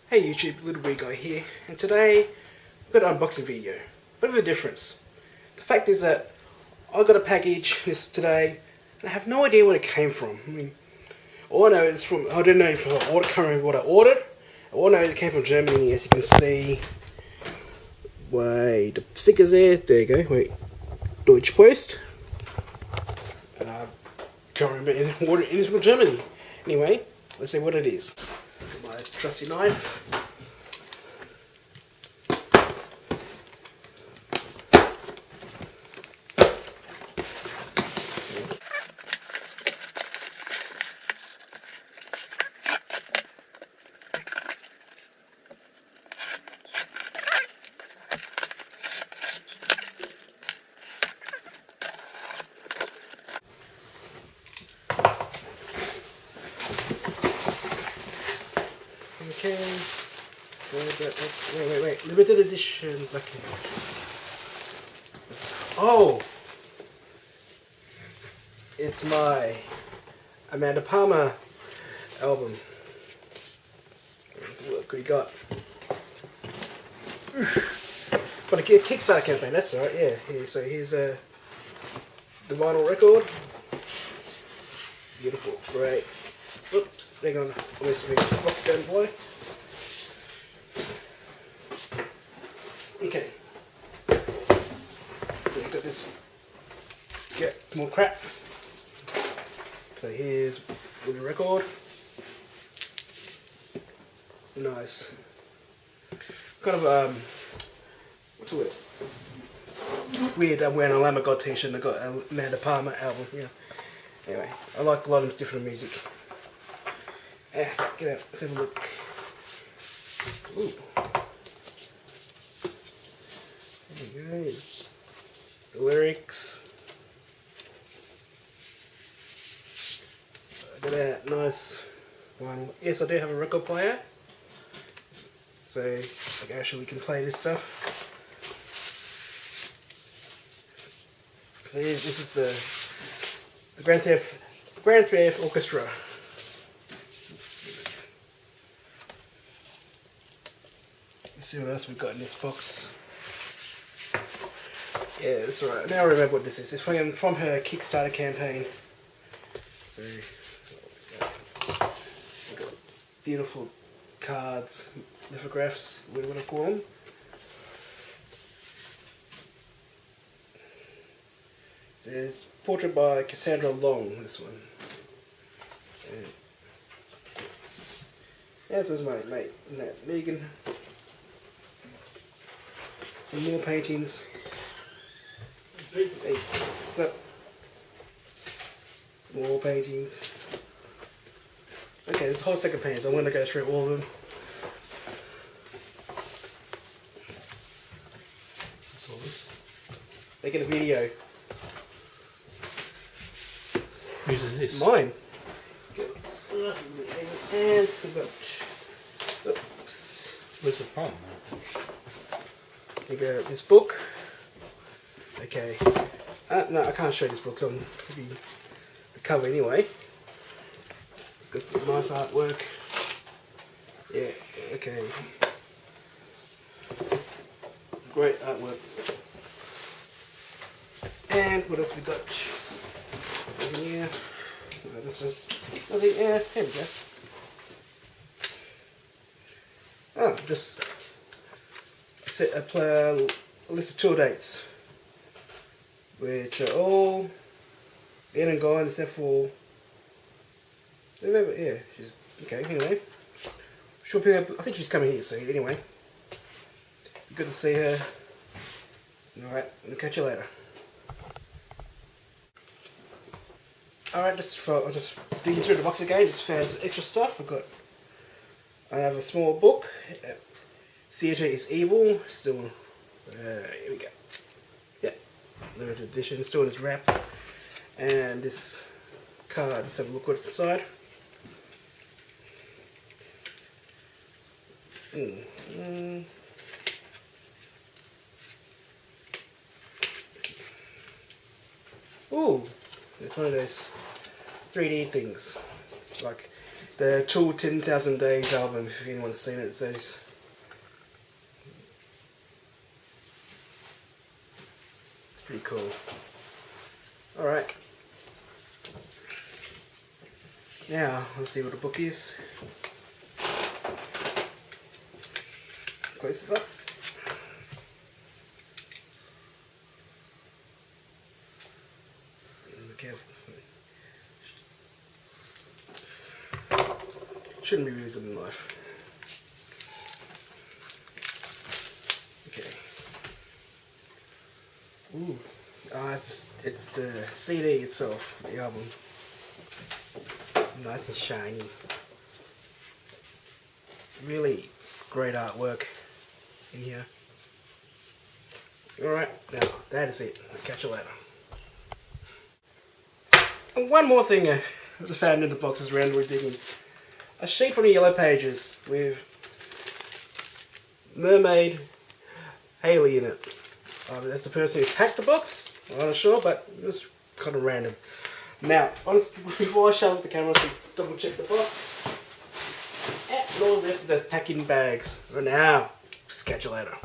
Hey YouTube, Little Weird Guy here, and today I've got an unboxing video. Bit of a difference. The fact is that I got a package today, and I have no idea where it came from. I mean, all I know is I don't know if I can't remember what I ordered. All I know is it came from Germany, as you can see. Wait, the stickers there. There you go. Wait, Deutsche Post. And I can't remember what it is from Germany. Anyway, let's see what it is. My trusty knife. Okay. Wait. Limited edition black and white. Oh! It's my Amanda Palmer album. Let's see what we got. But a Kickstarter campaign, that's right, yeah. So here's the vinyl record. Beautiful, great. Oops, hang on, let's make this box down below. Okay. So you've got this, get more crap. So here's the record. Nice. Kind of, what's the word? Weird, I'm wearing a Lamb of God t-shirt and I got an Amanda Palmer album, yeah. Anyway, I like a lot of different music. Get out, let's have a look. Ooh. There you go. The lyrics. Look at that, nice one. Yes, I do have a record player. So, like, actually can play this stuff. So this is the Grand Theft Orchestra. Let's see what else we've got in this box. Yeah, that's right. Now I remember what this is. It's from her Kickstarter campaign. So we've got beautiful cards, lithographs, what do you want to call them? There's portrait by Cassandra Long, this one. Yeah, this is my mate, Nat Megan. Some more paintings. Hey, what's up? More paintings. Okay, there's a whole stack of paintings. I'm going to go through all of them. What's all this? Making a video. Whose is this? Mine. And we've got, oops. Where's it from? You got this book. Okay. No, I can't show this book because I'm the cover anyway. It's got some nice artwork. Yeah, okay. Great artwork. And what else we got? Over here. No, this is nothing. Yeah, here we go. Oh, just set a list of tour dates, which are all in and gone except for November. Yeah, she's okay. Anyway, she'll be. I think she's coming here soon. Anyway, good to see her. All right, I'll catch you later. All right, I'm just digging through the box again. Just found some extra stuff. I have a small book. Theatre is Evil. Still, here we go. Yeah, limited edition. Still in this wrap. And this card. Let's have a look what's inside. Ooh, it's one of those 3D things. Like The Tool 10,000 Days album, if anyone's seen it, it says. It's pretty cool. Alright. Now, let's see what the book is. Close this up. Be careful. Shouldn't be used in life. Okay. Ooh. It's the CD itself, the album. Nice and shiny. Really great artwork in here. Alright, now that is it. I'll catch you later. And one more thing I found in the boxes randomly digging. A sheet from the Yellow Pages with Mermaid Haley in it. That's the person who packed the box. I'm not sure, but it was kind of random. Now, honestly, before I shove up the camera, let's double check the box. And all left is those packing bags. For now, catch you later.